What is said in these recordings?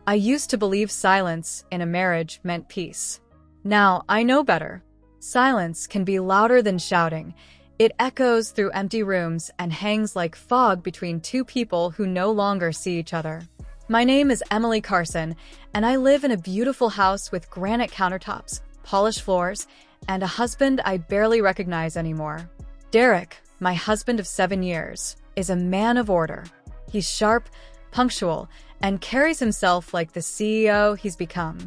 I used to believe silence in a marriage meant peace. Now I know better. Silence can be louder than shouting. It echoes through empty rooms and hangs like fog between two people who no longer see each other. My name is Emily Carson, and I live in a beautiful house with granite countertops, polished floors, and a husband I barely recognize anymore. Derek, my husband of 7 years, is a man of order. He's sharp, punctual, and carries himself like the CEO he's become.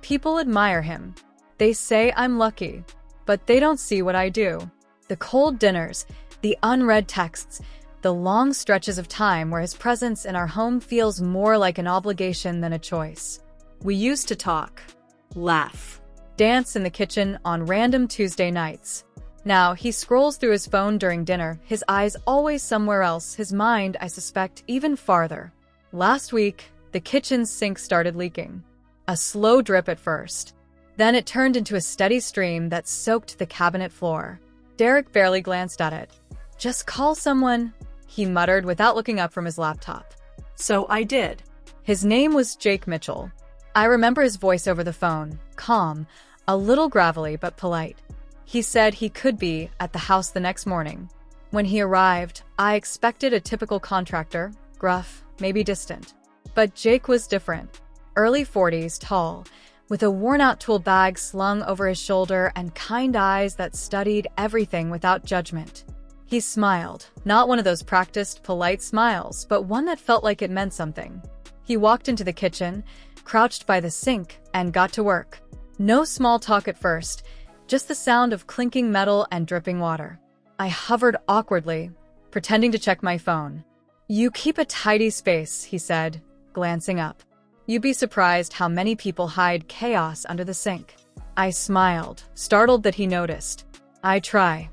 People admire him. They say I'm lucky, but they don't see what I do. The cold dinners, the unread texts, the long stretches of time where his presence in our home feels more like an obligation than a choice. We used to talk, laugh, dance in the kitchen on random Tuesday nights. Now he scrolls through his phone during dinner, his eyes always somewhere else, his mind, I suspect, even farther. Last week, the kitchen sink started leaking. A slow drip at first. Then it turned into a steady stream that soaked the cabinet floor. Derek barely glanced at it. "Just call someone," he muttered without looking up from his laptop. So I did. His name was Jake Mitchell. I remember his voice over the phone, calm, a little gravelly but polite. He said he could be at the house the next morning. When he arrived, I expected a typical contractor, gruff, maybe distant. But Jake was different. Early 40s, tall, with a worn-out tool bag slung over his shoulder and kind eyes that studied everything without judgment. He smiled, not one of those practiced, polite smiles, but one that felt like it meant something. He walked into the kitchen, crouched by the sink, and got to work. No small talk at first, just the sound of clinking metal and dripping water. I hovered awkwardly, pretending to check my phone. "You keep a tidy space," he said, glancing up. "You'd be surprised how many people hide chaos under the sink." I smiled, startled that he noticed. "I try."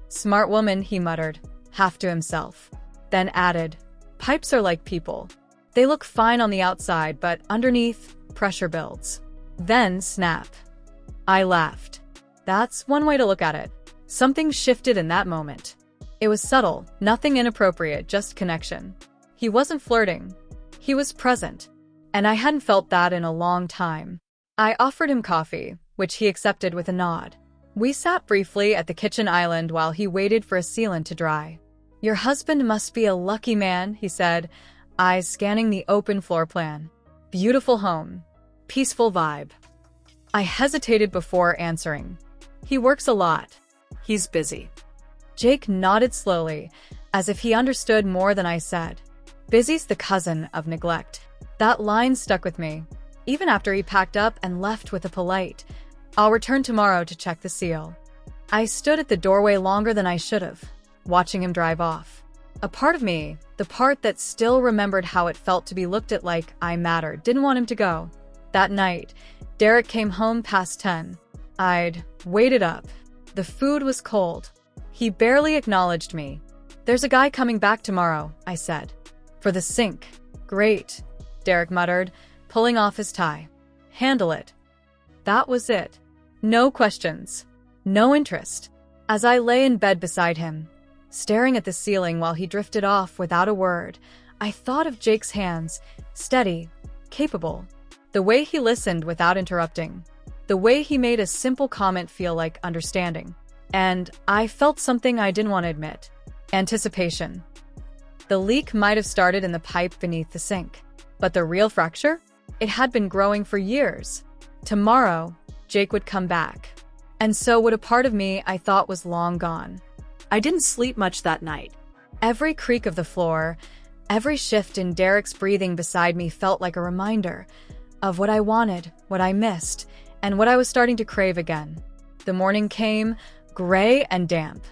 "Smart woman," he muttered, half to himself. Then added, "Pipes are like people. They look fine on the outside, but underneath, pressure builds." Then snap. I laughed. That's one way to look at it. Something shifted in that moment. It was subtle, nothing inappropriate, just connection. He wasn't flirting. He was present. And I hadn't felt that in a long time. I offered him coffee, which he accepted with a nod. We sat briefly at the kitchen island while he waited for a sealant to dry. "Your husband must be a lucky man," he said, eyes scanning the open floor plan. "Beautiful home. Peaceful vibe." I hesitated before answering. "He works a lot. He's busy." Jake nodded slowly, as if he understood more than I said. Busy's the cousin of neglect. That line stuck with me, even after he packed up and left with a polite, "I'll return tomorrow to check the seal." I stood at the doorway longer than I should have, watching him drive off. A part of me, the part that still remembered how it felt to be looked at like I mattered, didn't want him to go. That night, Derek came home past 10. I'd waited up. The food was cold. He barely acknowledged me. "There's a guy coming back tomorrow," I said. "For the sink." "Great," Derek muttered, pulling off his tie. "Handle it." That was it. No questions. No interest. As I lay in bed beside him, staring at the ceiling while he drifted off without a word, I thought of Jake's hands, steady, capable. The way he listened without interrupting. The way he made a simple comment feel like understanding. And I felt something I didn't want to admit. Anticipation. The leak might have started in the pipe beneath the sink. But the real fracture? It had been growing for years. Tomorrow, Jake would come back. And so would a part of me I thought was long gone. I didn't sleep much that night. Every creak of the floor, every shift in Derek's breathing beside me felt like a reminder of what I wanted, what I missed, and what I was starting to crave again. The morning came, gray and damp.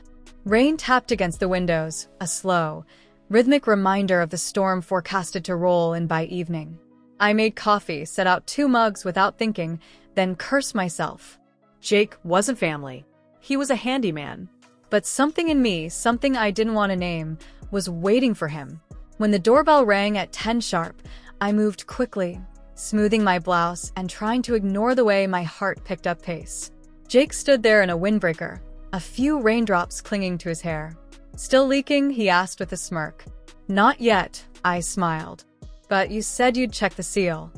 Rain tapped against the windows, a slow, rhythmic reminder of the storm forecasted to roll in by evening. I made coffee, set out 2 mugs without thinking, then cursed myself. Jake wasn't family. He was a handyman. But something in me, something I didn't want to name, was waiting for him. When the doorbell rang at 10 sharp, I moved quickly, smoothing my blouse and trying to ignore the way my heart picked up pace. Jake stood there in a windbreaker, a few raindrops clinging to his hair. "Still leaking?" he asked with a smirk. "Not yet," I smiled. "But you said you'd check the seal."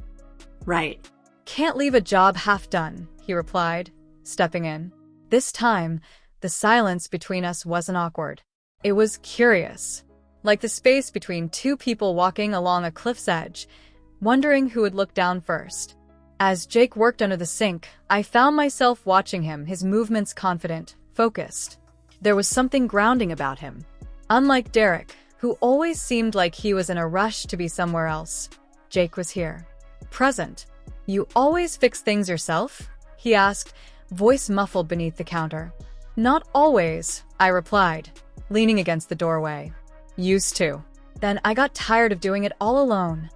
Right. Can't leave a job half done, he replied, stepping in. This time, the silence between us wasn't awkward. It was curious, like the space between two people walking along a cliff's edge, wondering who would look down first. As Jake worked under the sink, I found myself watching him, his movements confident, focused. There was something grounding about him. Unlike Derek, who always seemed like he was in a rush to be somewhere else, Jake was here. Present. You always fix things yourself? He asked, voice muffled beneath the counter. Not always, I replied, leaning against the doorway. Used to. Then I got tired of doing it all alone.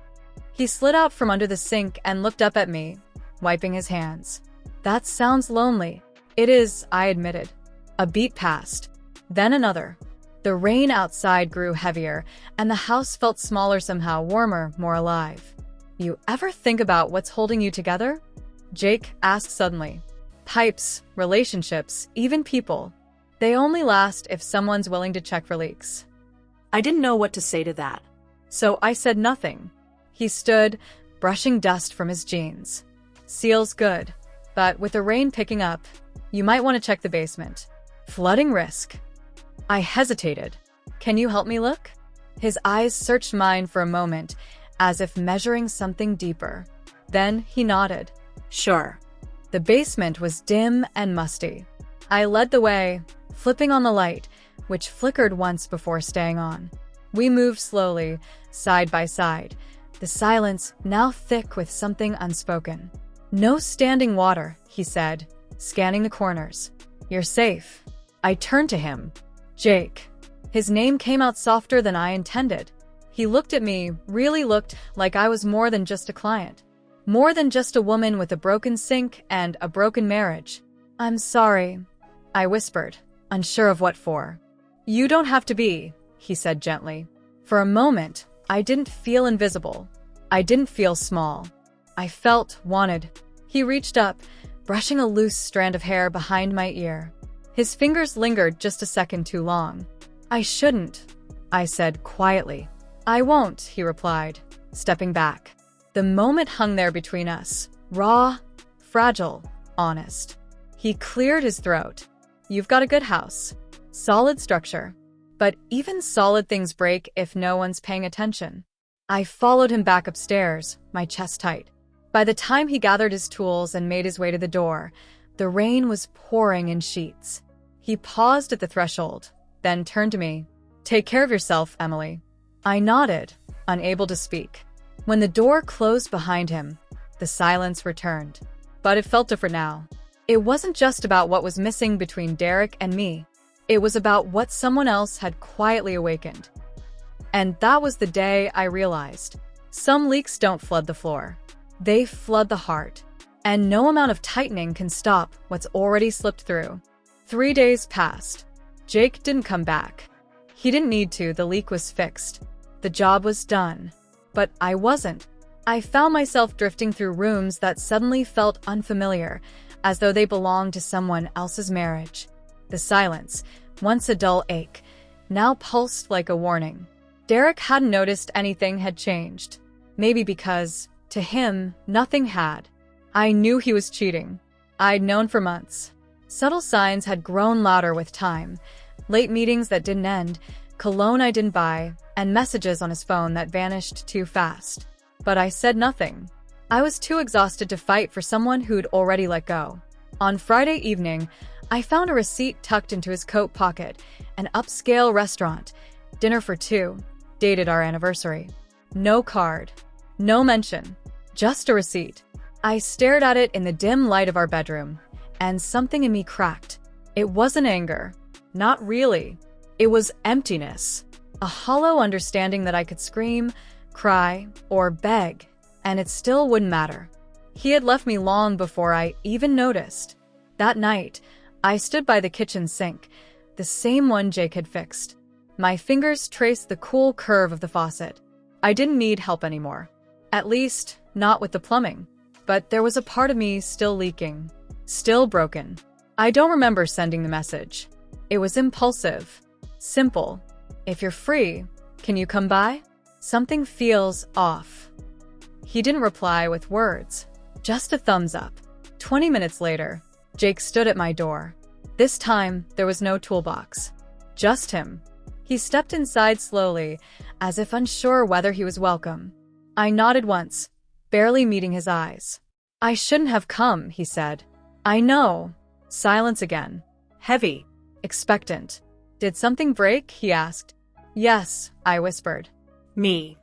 He slid out from under the sink and looked up at me, wiping his hands. That sounds lonely. It is, I admitted. A beat passed. Then another. The rain outside grew heavier, and the house felt smaller somehow, warmer, more alive. You ever think about what's holding you together? Jake asked suddenly. Pipes, relationships, even people. They only last if someone's willing to check for leaks. I didn't know what to say to that. So I said nothing. He stood, brushing dust from his jeans. Seal's good, but with the rain picking up, you might want to check the basement. Flooding risk. I hesitated. Can you help me look? His eyes searched mine for a moment, as if measuring something deeper. Then he nodded. Sure. The basement was dim and musty. I led the way, flipping on the light, which flickered once before staying on. We moved slowly, side by side, the silence now thick with something unspoken. No standing water, he said, scanning the corners. You're safe. I turned to him. Jake. His name came out softer than I intended. He looked at me, really looked like I was more than just a client. More than just a woman with a broken sink and a broken marriage. I'm sorry, I whispered, unsure of what for. You don't have to be, he said gently. For a moment, I didn't feel invisible. I didn't feel small. I felt wanted. He reached up, brushing a loose strand of hair behind my ear. His fingers lingered just a second too long. I shouldn't, I said quietly. I won't, he replied, stepping back. The moment hung there between us, raw, fragile, honest. He cleared his throat. You've got a good house. Solid structure. But even solid things break if no one's paying attention. I followed him back upstairs, my chest tight. By the time he gathered his tools and made his way to the door, the rain was pouring in sheets. He paused at the threshold, then turned to me. Take care of yourself, Emily. I nodded, unable to speak. When the door closed behind him, the silence returned. But it felt different now. It wasn't just about what was missing between Derek and me. It was about what someone else had quietly awakened. And that was the day I realized. Some leaks don't flood the floor. They flood the heart. And no amount of tightening can stop what's already slipped through. 3 days passed. Jake didn't come back. He didn't need to, the leak was fixed. The job was done. But I wasn't. I found myself drifting through rooms that suddenly felt unfamiliar, as though they belonged to someone else's marriage. The silence, once a dull ache, now pulsed like a warning. Derek hadn't noticed anything had changed. Maybe because, to him, nothing had. I knew he was cheating. I'd known for months. Subtle signs had grown louder with time. Late meetings that didn't end, cologne I didn't buy, and messages on his phone that vanished too fast. But I said nothing. I was too exhausted to fight for someone who'd already let go. On Friday evening, I found a receipt tucked into his coat pocket, an upscale restaurant, dinner for two, dated our anniversary. No card, no mention, just a receipt. I stared at it in the dim light of our bedroom, and something in me cracked. It wasn't anger. Not really. It was emptiness. A hollow understanding that I could scream, cry, or beg, and it still wouldn't matter. He had left me long before I even noticed. That night, I stood by the kitchen sink, the same one Jake had fixed. My fingers traced the cool curve of the faucet. I didn't need help anymore. At least, not with the plumbing. But there was a part of me still leaking, still broken. I don't remember sending the message. It was impulsive, simple. If you're free, can you come by? Something feels off. He didn't reply with words, just a thumbs up. 20 minutes later, Jake stood at my door. This time, there was no toolbox. Just him. He stepped inside slowly, as if unsure whether he was welcome. I nodded once, barely meeting his eyes. "I shouldn't have come," he said. "I know." Silence again. Heavy. Expectant. "Did something break?" he asked. "Yes," I whispered. Me.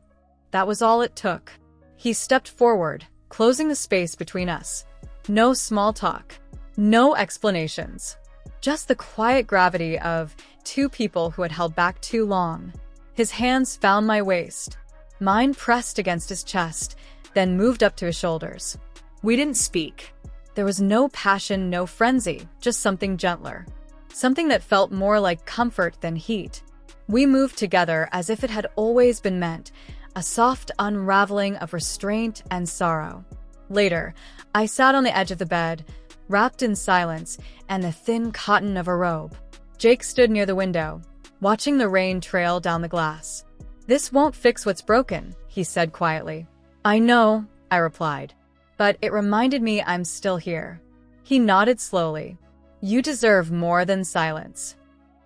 That was all it took. He stepped forward, closing the space between us. No small talk. No explanations. Just the quiet gravity of two people who had held back too long. His hands found my waist. Mine pressed against his chest, then moved up to his shoulders. We didn't speak. There was no passion, no frenzy, just something gentler. Something that felt more like comfort than heat. We moved together as if it had always been meant, a soft unraveling of restraint and sorrow. Later, I sat on the edge of the bed, wrapped in silence and the thin cotton of a robe. Jake stood near the window, watching the rain trail down the glass. "This won't fix what's broken," he said quietly. "I know," I replied, "but it reminded me I'm still here." He nodded slowly. "You deserve more than silence."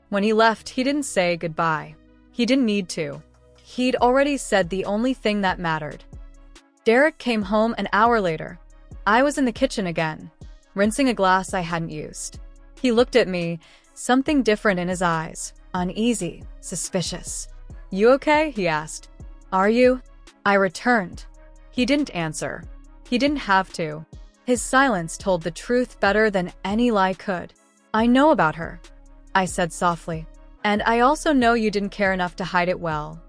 When he left, he didn't say goodbye. He didn't need to. He'd already said the only thing that mattered. Derek came home an hour later. I was in the kitchen again, rinsing a glass I hadn't used. He looked at me, something different in his eyes, uneasy, suspicious. "You okay?" he asked. "Are you?" I returned. He didn't answer. He didn't have to. His silence told the truth better than any lie could. "I know about her," I said softly. "And I also know you didn't care enough to hide it well."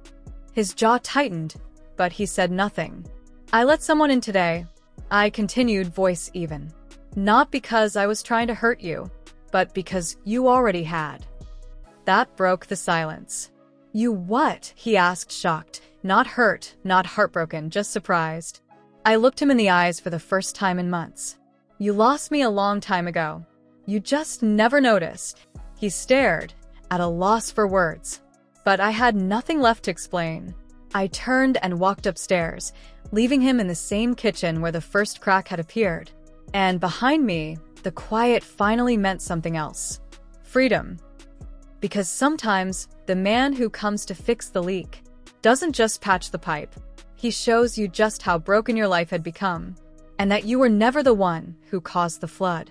His jaw tightened, but he said nothing. "I let someone in today," I continued, voice even. "Not because I was trying to hurt you, but because you already had." That broke the silence. "You what?" he asked, shocked. Not hurt, not heartbroken, just surprised. I looked him in the eyes for the first time in months. "You lost me a long time ago. You just never noticed." He stared, at a loss for words. But I had nothing left to explain. I turned and walked upstairs, leaving him in the same kitchen where the first crack had appeared. And behind me, the quiet finally meant something else. Freedom. Because sometimes, the man who comes to fix the leak doesn't just patch the pipe. He shows you just how broken your life had become, and that you were never the one who caused the flood.